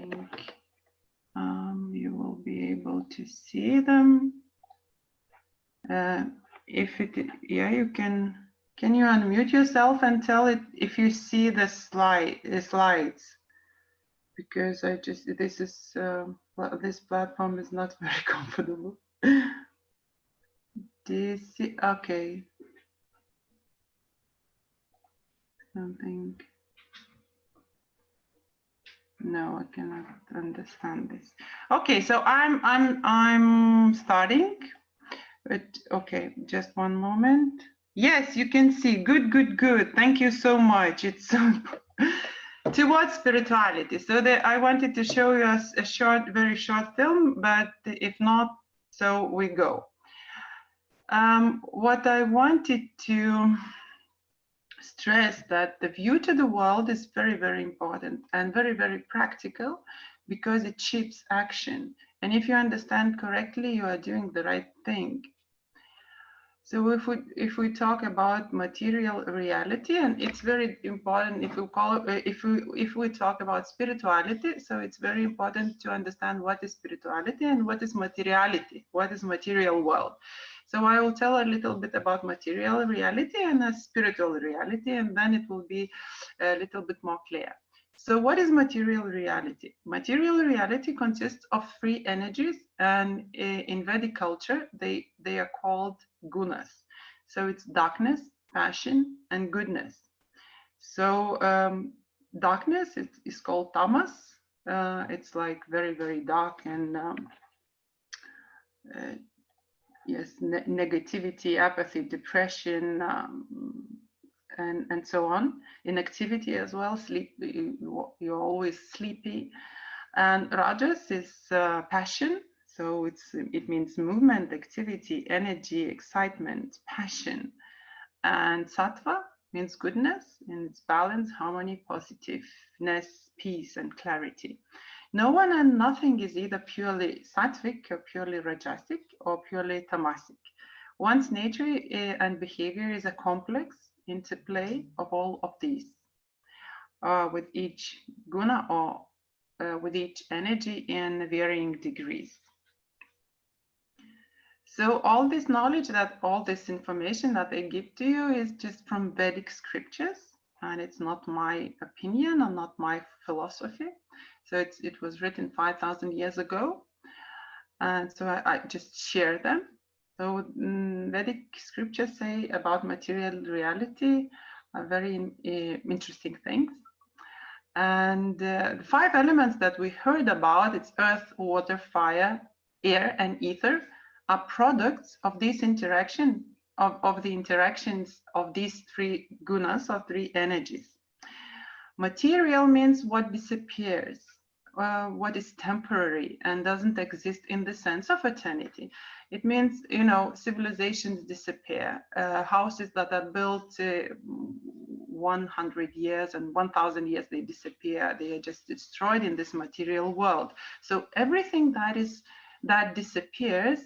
think you will be able to see them. If it, yeah, you can you unmute yourself and tell it if you see the slides? Because I just, this is, this platform is not very comfortable. Do you see? Okay. Something. No, I cannot understand this. Okay, so I'm starting. But okay, just one moment. Yes, you can see. Good, good, good. Thank you so much. It's so towards spirituality. So that I wanted to show you a short, very short film, but if not, so we go. What I wanted to stress that the view to the world is very, very important and very, very practical because it shapes action. And if you understand correctly, you are doing the right thing. So if we talk about material reality, and it's very important if we call if we talk about spirituality, so it's very important to understand what is spirituality and what is materiality, what is material world. So I will tell a little bit about material reality and a spiritual reality, and then it will be a little bit more clear. So what is material reality? Material reality consists of three energies, and in Vedic culture, they are called gunas. So it's darkness, passion, and goodness. So darkness is called tamas. It's like very, very dark and yes, negativity, apathy, depression, and so on. Inactivity as well, sleep, you're always sleepy. And rajas is passion, so it means movement, activity, energy, excitement, passion. And sattva means goodness, and it's balance, harmony, positiveness, peace, and clarity. No one and nothing is either purely sattvic or purely rajasic or purely tamasic. One's nature and behavior is a complex interplay of all of these, with each guna or with each energy in varying degrees. So all this knowledge, all this information that I give to you is just from Vedic scriptures, and it's not my opinion or not my philosophy. So it was written 5,000 years ago, and so I just share them. So Vedic scriptures say about material reality very interesting things. And the five elements that we heard about, it's earth, water, fire, air, and ether, are products of this interaction, of the interactions of these three gunas, or three energies. Material means what disappears, what is temporary and doesn't exist in the sense of eternity. It means, you know, civilizations disappear, houses that are built 100 years and 1,000 years, they disappear. They are just destroyed in this material world. So everything that disappears,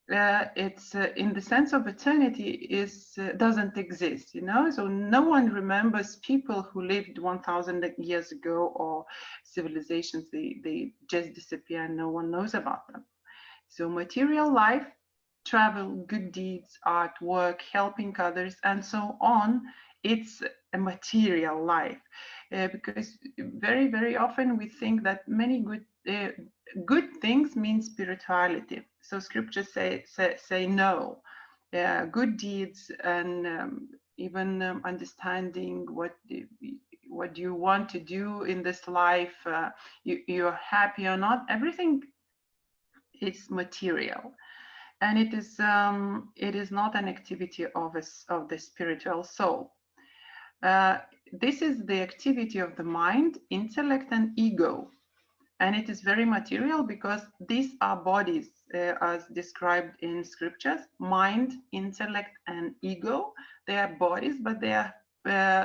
it's in the sense of eternity doesn't exist, you know. So no one remembers people who lived 1,000 years ago, or civilizations, they just disappear and no one knows about them. So material life, travel, good deeds, art, work, helping others, and so on, it's a material life, because very, very often we think that many good things mean spirituality. So scriptures say no. Good deeds and even understanding what you want to do in this life, you're happy or not, everything is material, and it is not an activity of the spiritual soul. This is the activity of the mind, intellect, and ego. And it is very material because these are bodies, as described in scriptures: mind, intellect, and ego. They are bodies, but they are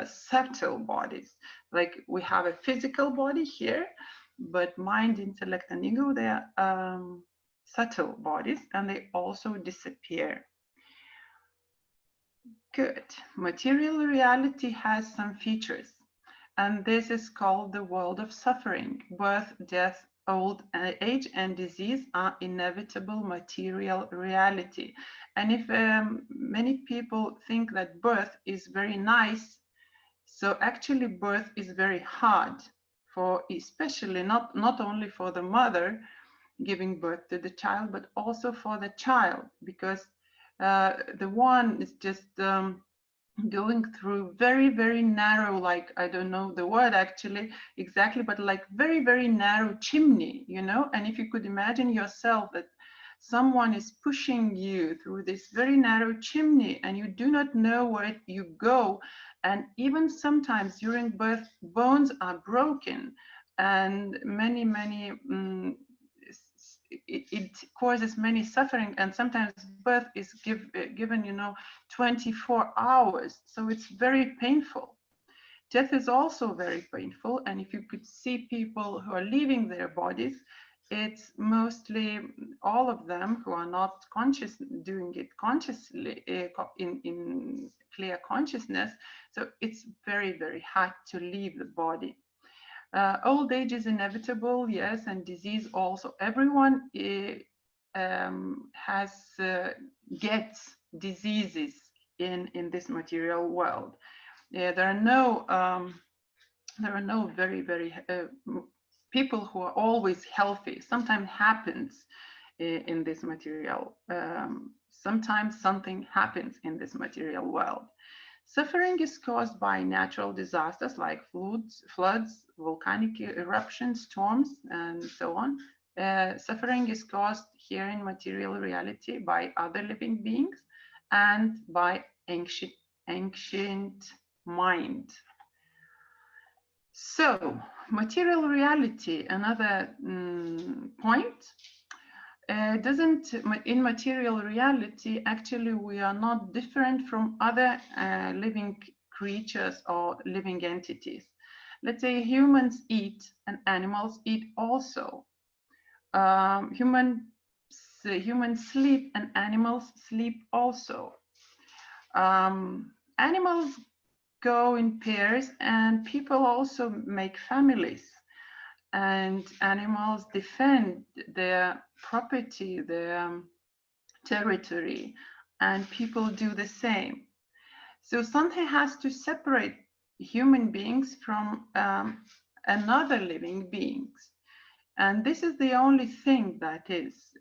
subtle bodies. Like we have a physical body here, but mind, intellect, and ego, they are subtle bodies, and they also disappear. Good. Material reality has some features. And this is called the world of suffering. Birth, death, old age, and disease are inevitable material reality. And if many people think that birth is very nice, so actually birth is very hard for, especially not only for the mother giving birth to the child, but also for the child, because the one is just going through very, very narrow, like, I don't know the word actually exactly, but like very, very narrow chimney, you know. And if you could imagine yourself that someone is pushing you through this very narrow chimney and you do not know where you go, and even sometimes during birth bones are broken, and many, it causes many suffering, and sometimes birth is given, you know, 24 hours, so it's very painful. Death is also very painful, and if you could see people who are leaving their bodies, it's mostly all of them who are not conscious, doing it consciously, in clear consciousness, so it's very, very hard to leave the body. Old age is inevitable, yes, and disease also. Everyone gets diseases in this material world. There are no very, very people who are always healthy. Sometimes happens in this material. Sometimes something happens in this material world. Suffering is caused by natural disasters like floods, volcanic eruptions, storms, and so on. Suffering is caused here in material reality by other living beings and by ancient mind. So, material reality, another point. In material reality, actually, we are not different from other living creatures or living entities. Let's say humans eat and animals eat also. Humans sleep and animals sleep also. Animals go in pairs, and people also make families. And animals defend their property, their territory, and people do the same. So something has to separate human beings from another living beings. And this is the only thing that is.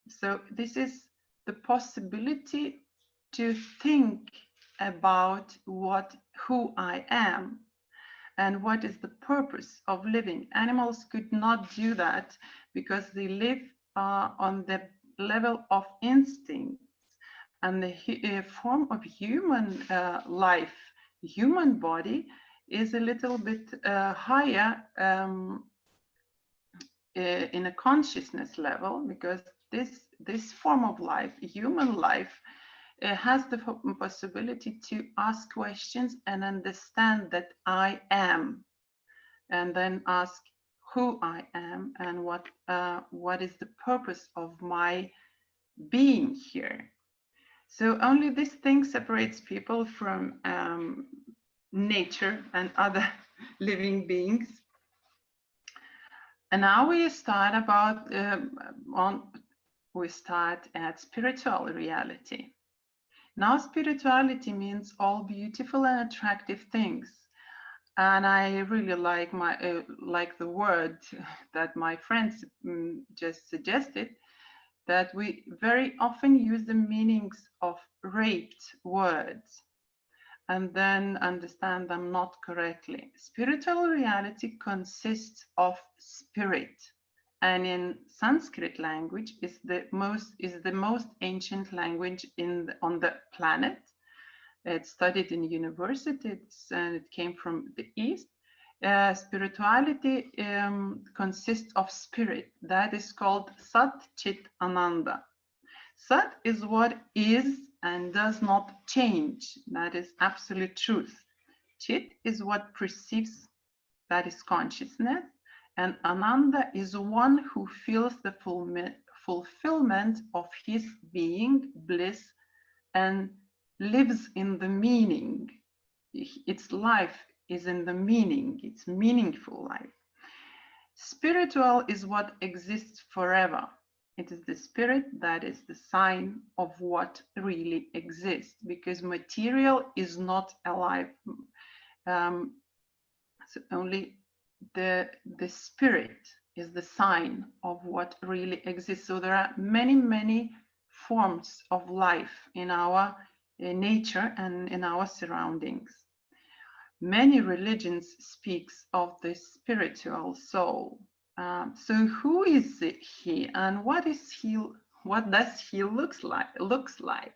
So this is the possibility to think about who I am and what is the purpose of living. Animals could not do that because they live on the level of instincts, and the form of human life, human body, is a little bit higher in a consciousness level, because this form of life, human life, has the possibility to ask questions and understand that I am, and then ask who I am and what is the purpose of my being here. So only this thing separates people from nature and other living beings. And now we start at spiritual reality. Now spirituality means all beautiful and attractive things. And I really like the word that my friends just suggested, that we very often use the meanings of raped words and then understand them not correctly. Spiritual reality consists of spirit, and in Sanskrit language is the most ancient language on the planet. It's studied in universities, and it came from the East. Spirituality consists of spirit. That is called Sat Chit Ananda. Sat is what is and does not change. That is absolute truth. Chit is what perceives. That is consciousness. And Ananda is one who feels the fulfillment of his being, bliss, and lives in the meaning. Its life is in the meaning. It's meaningful life. Spiritual is what exists forever. It is the spirit that is the sign of what really exists, because material is not alive. So only the spirit is the sign of what really exists. So there are many, many forms of life in our nature and in our surroundings. Many religions speaks of the spiritual soul. So who is he, and what is he? What does he looks like?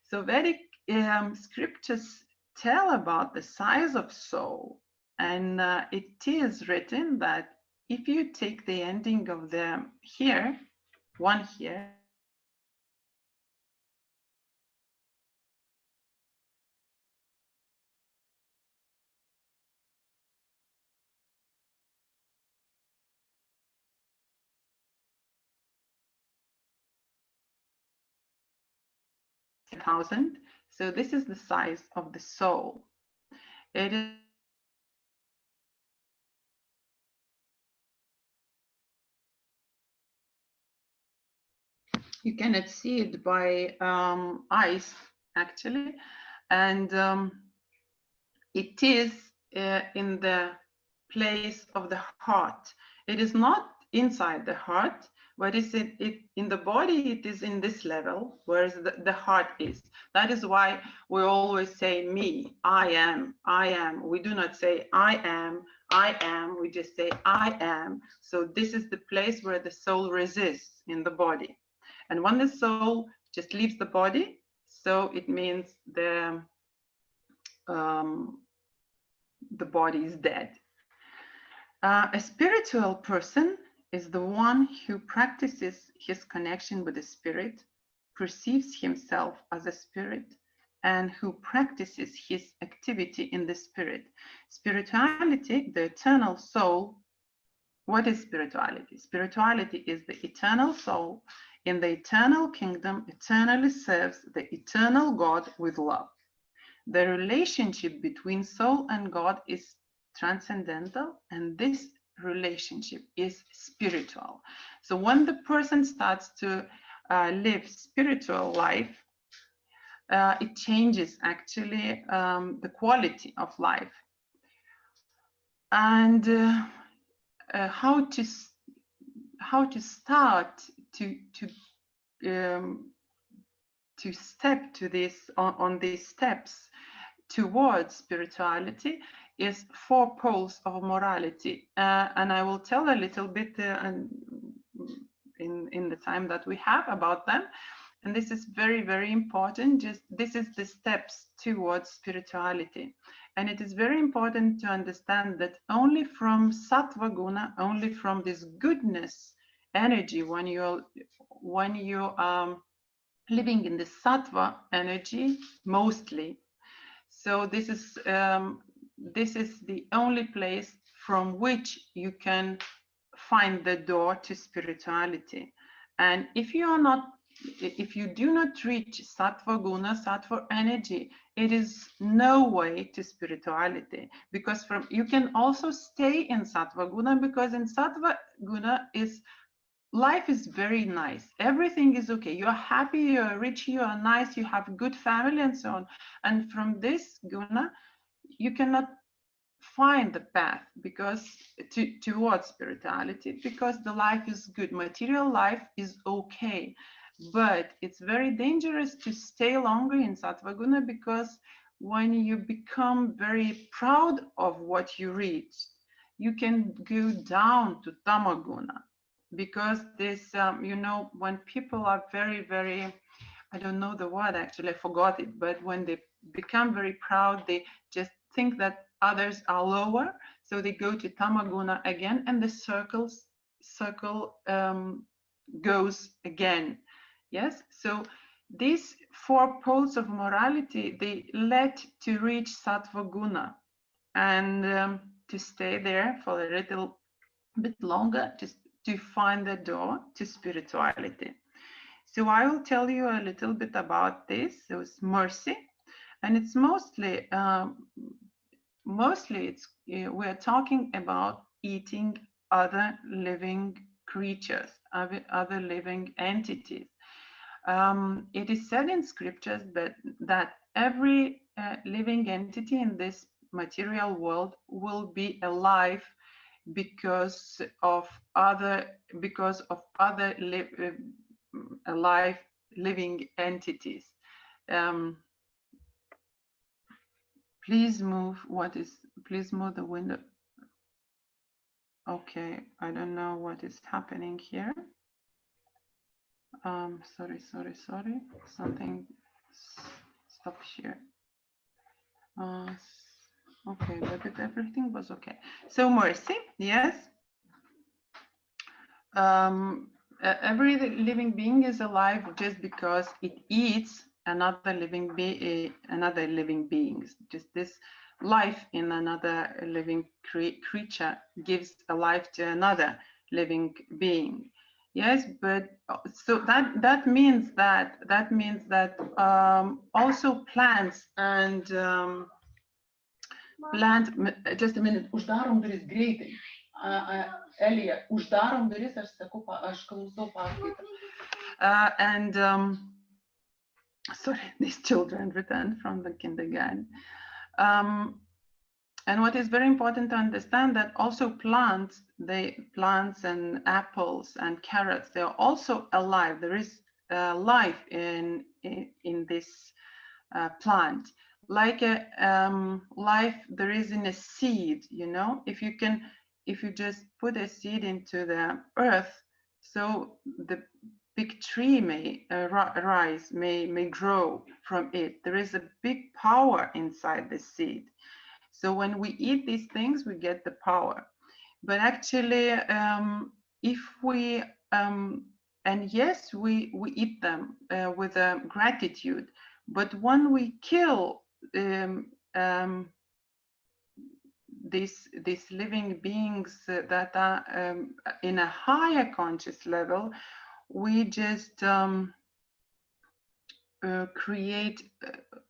So Vedic scriptures tell about the size of soul, and it is written that if you take the ending of the here, one here, thousand. So this is the size of the soul. It is you cannot see it by eyes actually, and it is in the place of the heart. It is not inside the heart, but is it in the body. It is in this level, whereas the heart is. That is why we always say me, I am, I am. We do not say I am, we just say I am. So this is the place where the soul resists in the body. And when the soul just leaves the body, so it means the body is dead. A spiritual person is the one who practices his connection with the spirit, perceives himself as a spirit, and who practices his activity in the spirit. Spirituality, the eternal soul. What is spirituality? Spirituality is the eternal soul in the eternal kingdom, eternally serves the eternal God with love. The relationship between soul and God is transcendental, and this relationship is spiritual. So when the person starts to live spiritual life, it changes actually the quality of life. And how to start to step to this on these steps towards spirituality is 4 poles of morality, and I will tell a little bit in the time that we have about them. And this is very, very important. Just this is the steps towards spirituality, and it is very important to understand that only from sattva guna, only from this goodness energy, when you living in the sattva energy mostly. So this is the only place from which you can find the door to spirituality. And if you do not reach sattva guna, sattva energy, it is no way to spirituality, because you can also stay in sattva guna, because in sattva guna life is very nice. Everything is okay. You're happy, you're rich, you are nice, you have good family and so on. And from this guna, you cannot find the path towards spirituality, because the life is good. Material life is okay. But it's very dangerous to stay longer in sattva guna, because when you become very proud of what you reached, you can go down to tamaguna. Because this, when people are very, very, I don't know the word actually, I forgot it, but when they become very proud, they just think that others are lower, so they go to tamaguna again, and the circle goes again. Yes, so these 4 poles of morality, they led to reach sattva guna, and to stay there for a little bit longer, to find the door to spirituality. So I will tell you a little bit about this. So it's mercy, and it's mostly mostly we're talking about eating other living creatures, other living entities. It is said in scriptures that every living entity in this material world will be alive because of other alive living entities. Please move please move the window. Okay, I don't know what is happening here. Sorry. Something stopped here. Okay, but everything was okay. So mercy, yes. Every living being is alive just because it eats another living beings. Just this life in another living creature gives a life to another living being. Yes, but so that means that also plants and just a minute, uždarom duris greitai. Elija, uždarom duris, aš sakau, aš klausau paskaitą. And sorry, these children returned from the kindergarten. And what is very important to understand that also plants and apples and carrots, they are also alive. There is life in this plant, like a life there is in a seed. You know, if you just put a seed into the earth, so the big tree may rise, may grow from it. There is a big power inside the seed. So when we eat these things, we get the power. But actually, if we and yes, we eat them with gratitude. But when we kill these living beings that are in a higher conscious level, we just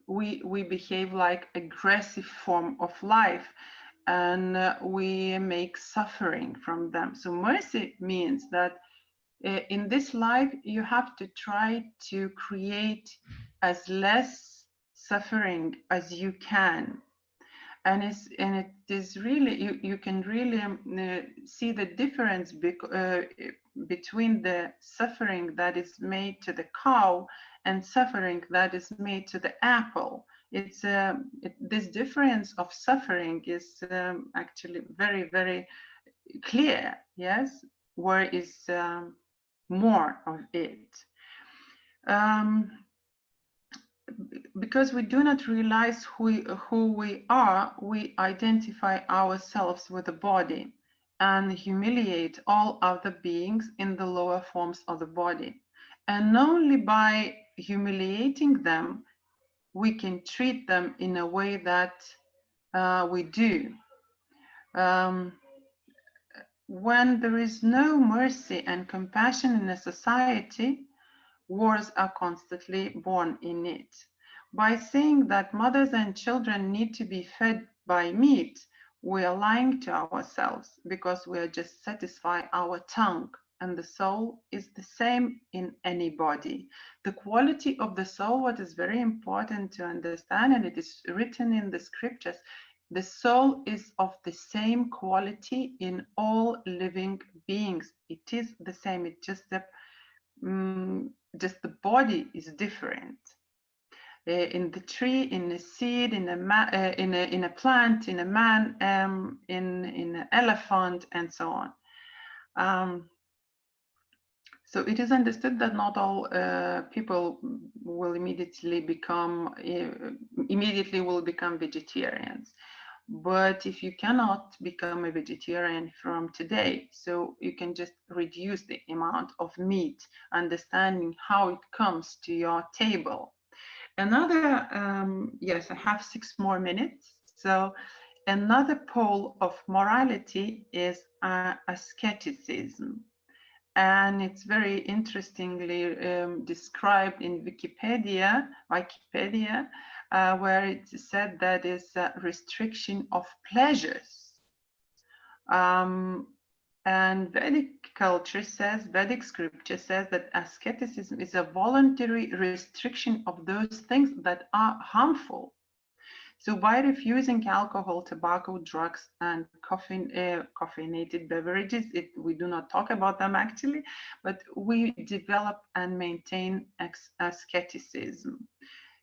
we behave like aggressive form of life, and we make suffering from them. So mercy means that in this life you have to try to create as less suffering as you can, and it is really you can really see the difference between the suffering that is made to the cow and suffering that is made to the apple. It's this difference of suffering is actually very, very clear. Yes, where is more of it. Because we do not realize who we are, we identify ourselves with the body and humiliate all other beings in the lower forms of the body. And only by humiliating them, we can treat them in a way that we do. When there is no mercy and compassion in a society, wars are constantly born in it. By saying that mothers and children need to be fed by meat, we are lying to ourselves because we are just satisfying our tongue, and the soul is the same in any body. The quality of the soul, what is very important to understand, and it is written in the scriptures, the soul is of the same quality in all living beings. It is the same. It's just the body is different. In the tree, in a seed, in a plant, in a man, in an elephant, and so on. So it is understood that not all people will immediately become vegetarians. But if you cannot become a vegetarian from today, so you can just reduce the amount of meat, understanding how it comes to your table. Another, yes, I have 6 more minutes. So another pole of morality is asceticism. And it's very interestingly described in Wikipedia. where it's said that is restriction of pleasures. And Vedic culture says, Vedic scripture says that asceticism is a voluntary restriction of those things that are harmful. So by refusing alcohol, tobacco, drugs, and caffeinated beverages, we do not talk about them actually, but we develop and maintain asceticism.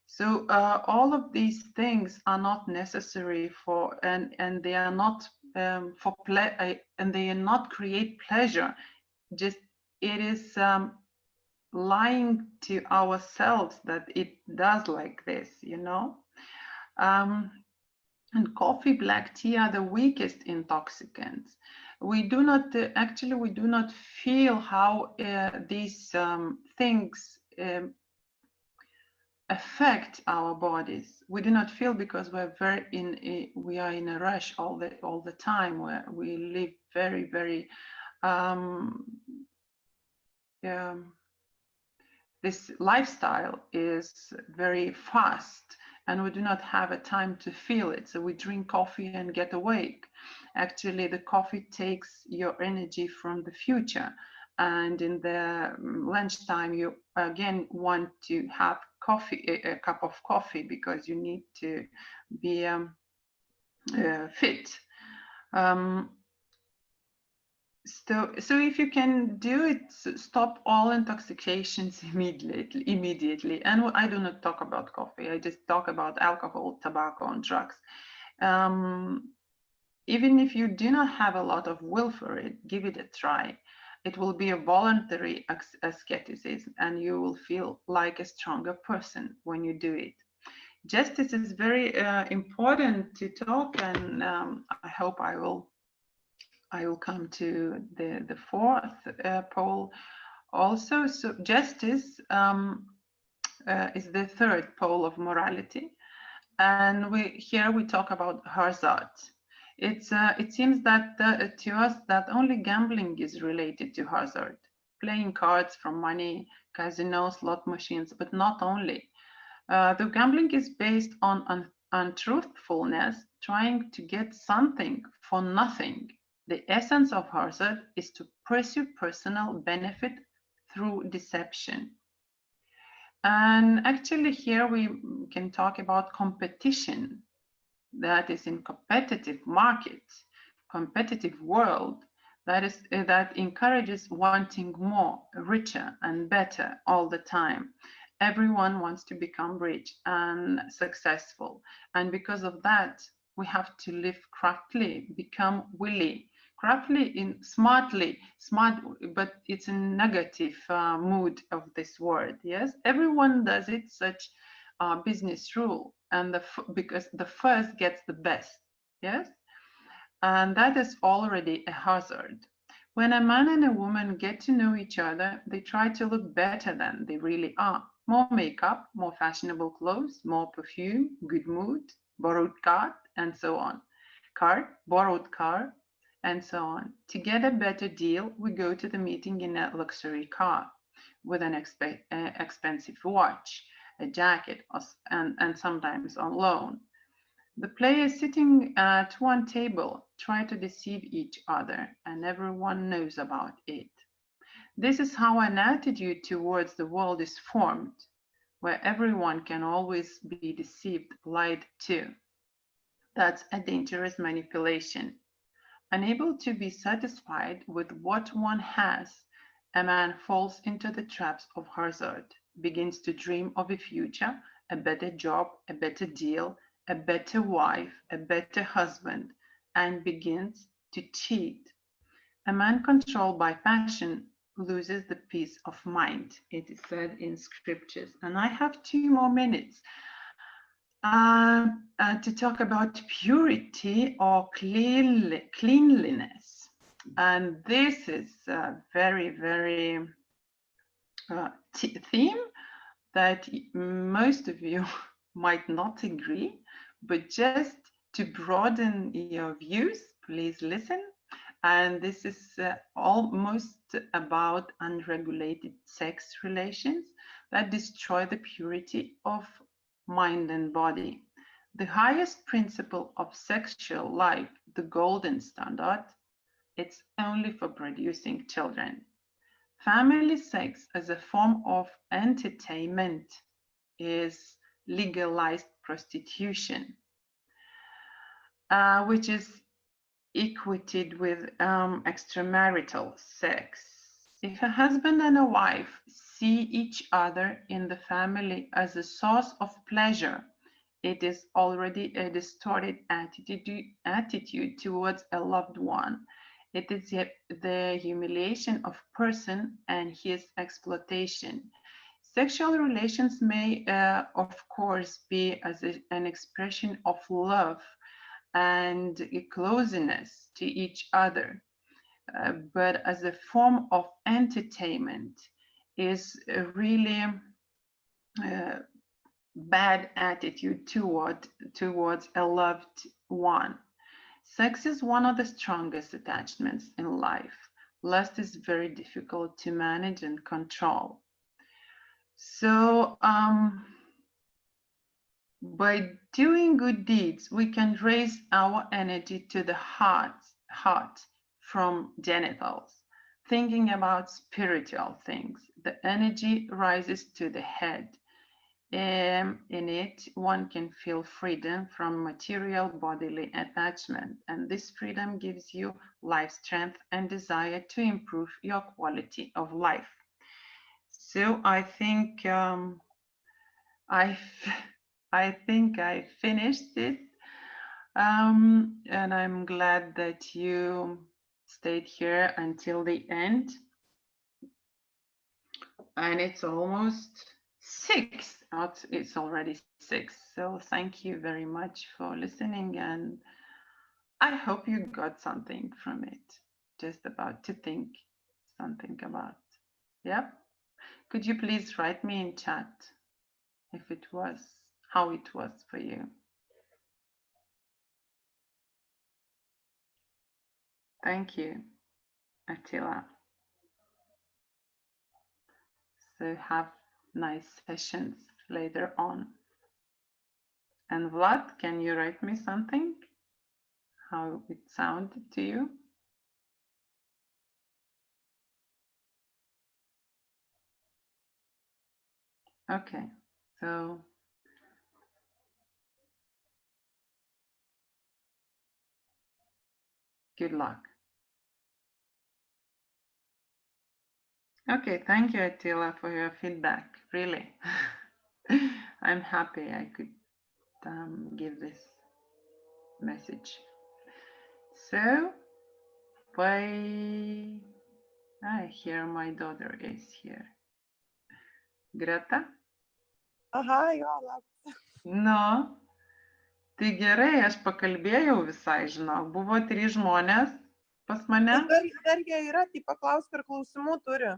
So all of these things are not necessary for, and they are not and they are not create pleasure. Just it is lying to ourselves that it does like this, you know. And coffee, black tea are the weakest intoxicants. We do not actually we do not feel how these things affect our bodies. We do not feel because we are in a rush all the time, where we live very this lifestyle is very fast, and we do not have a time to feel it. So we drink coffee and get awake. Actually, the coffee takes your energy from the future, and in the lunchtime you again want to have coffee, a cup of coffee, because you need to be fit. So if you can do it, stop all intoxications immediately. And I do not talk about coffee. I just talk about alcohol, tobacco, and drugs. Even if you do not have a lot of will for it, give it a try. It will be a voluntary asceticism, and you will feel like a stronger person when you do it. Justice is very important to talk, and I hope I will come to the fourth pole also. So justice is the third pole of morality, and here we talk about hazard. It seems that to us that only gambling is related to hazard, playing cards for money, casinos, slot machines, but not only. The gambling is based on untruthfulness, trying to get something for nothing. The essence of hazard is to pursue personal benefit through deception. And actually here we can talk about competition. That is in competitive markets, competitive world, that encourages wanting more, richer and better all the time. Everyone wants to become rich and successful. And because of that, we have to live craftily, become willy. Craftily in smartly, smart, but it's a negative mood of this word. Yes, everyone does it, such business rule, and because the first gets the best. Yes, and that is already a hazard. When a man and a woman get to know each other, they try to look better than they really are. More makeup, more fashionable clothes, more perfume, good mood, borrowed card, and so on. Borrowed car, and so on. To get a better deal, we go to the meeting in a luxury car with an expensive watch, a jacket, and sometimes on loan. The players sitting at one table try to deceive each other, and everyone knows about it. This is how an attitude towards the world is formed, where everyone can always be deceived, lied to. That's a dangerous manipulation. Unable to be satisfied with what one has, a man falls into the traps of hazard, begins to dream of a future, a better job, a better deal, a better wife, a better husband, and begins to cheat. A man controlled by passion loses the peace of mind, it is said in scriptures. And I have 2 more minutes to talk about purity or cleanliness. And this is a very theme that most of you might not agree, but just to broaden your views, please listen. And this is almost about unregulated sex relations that destroy the purity of mind and body. The highest principle of sexual life, the golden standard, it's only for producing children. Family sex as a form of entertainment is legalized prostitution, which is equated with extramarital sex. If a husband and a wife see each other in the family as a source of pleasure, it is already a distorted attitude towards a loved one. It is the humiliation of person and his exploitation. Sexual relations may, of course, be as an expression of love and a closeness to each other, but as a form of entertainment is a really bad attitude towards a loved one. Sex is one of the strongest attachments in life. Lust is very difficult to manage and control. So by doing good deeds, we can raise our energy to the heart from genitals. Thinking about spiritual things, the energy rises to the head. In it, one can feel freedom from material bodily attachment, and this freedom gives you life strength and desire to improve your quality of life. So I think I finished it, and I'm glad that you stayed here until the end. And it's almost 6. It's already 6. So thank you very much for listening, and I hope you got something from it. Just about to think something about. Yeah. Could you please write me in chat if it was how it was for you? Thank you, Attila. So have nice sessions later on. And Vlad, can you write me something? How it sounded to you? Okay, so good luck. Okay, thank you, Attila, for your feedback. Really, I'm happy I could give this message. So, I hear my daughter is here. Greta? Aha, jo, labas. No, tai gerai, aš pakalbėjau visai, žinau. Buvo 3 žmonės pas mane. Dar jie yra, tai paklausk, ar klausimų turi.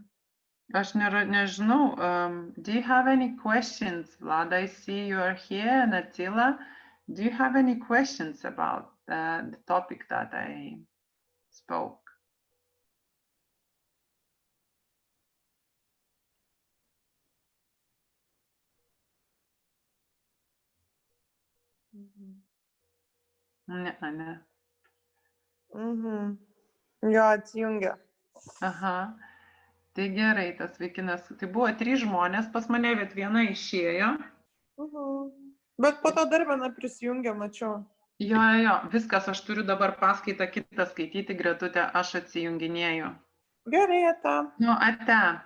Aš nežinau. Do you have any questions, Vlad? I see you are here, and Attila. Do you have any questions about the topic that I spoke? Ne. Jo, atsijungia. Aha. Tai gerai, tas vaikinas. Tai buvo 3 žmonės pas mane, bet viena išėjo. Bet po to dar viena prisijungia, mačiau. Jo, viskas, aš turiu dabar paskaitą kitą skaityti, Gretutę, aš atsijunginėju. Gerai, ata. Nu, ate.